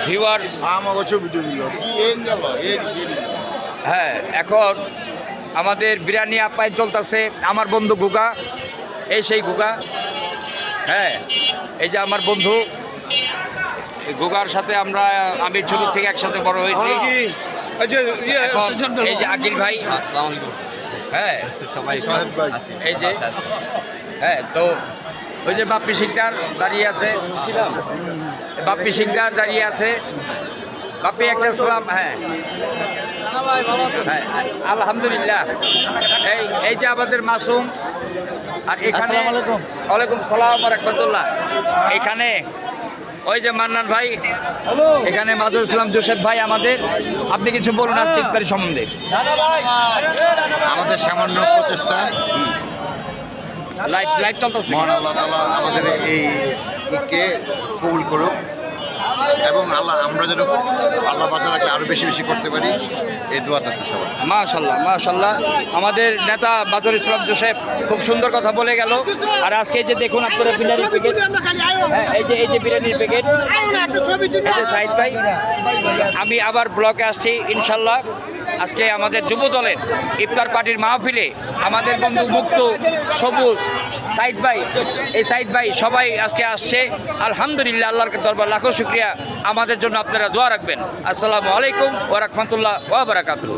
Viewers, হ্যাঁ এখন আমাদের বিরিয়ানি আপ্যায়ন চলতেছে। আমার বন্ধু গুগা, এই সেই গুগা, হ্যাঁ এই যে আমার বন্ধু গুগার সাথে আমি ছোট থেকে একসাথে বড় হয়েছি। এখন এই যে আকিল ভাই, হ্যাঁ এই যে, হ্যাঁ তো ওই যে বাপ্পি সিকদার দাঁড়িয়ে আছে, বাপ্পি সিকদার দাঁড়িয়ে আছে, বাপ্পি একটা সালাম, হ্যাঁ হ্যাঁ আলহামদুলিল্লাহ। এই যে আমাদের মাসুম, আর এখানে ওয়ালাইকুম সালাম ওয়া রাহমাতুল্লাহ। এখানে ওই যে মান্নান ভাই, এখানে মাজুল ইসলাম জোসেফ ভাই আমাদের। আপনি কিছু বলুন আজকে ইফতারি সম্বন্ধে। আমাদের সামান্য প্রচেষ্টা, লাইভ চলতেছে। মহান আল্লাহ তাআলা আমাদের এই ঈদকে কবুল করুক এবং আমরা যেন আল্লাহ বাঁচা রাখলে আরো বেশি বেশি করতে পারি, এই দোয়া চাচ্ছি সবাই। মাশাল্লাহ মাশাল্লাহ, আমাদের নেতা মাজুল ইসলাম জোসেফ খুব সুন্দর কথা বলে গেল। আর আজকে যে দেখুন আপনারা বিরিয়ানির প্যাকেট, হ্যাঁ এই যে বিরিয়ানির প্যাকেট, সাইড ভাই আমি আবার ব্লকে আসছি ইনশাল্লাহ। আজকে আমাদের যুব দলের ইফতার পার্টির মাহফিলে আমাদের বন্ধু মুক্ত, সবুজ, সাইদ ভাই, এই সাইদ ভাই সবাই আজকে আসছে। আলহামদুলিল্লাহ, আল্লাহর দরবার লাখো শুকরিয়া। আমাদের জন্য আপনারা দোয়া রাখবেন। আসসালামু আলাইকুম ওয়া রাহমাতুল্লাহ ওয়া বারাকাতুহু।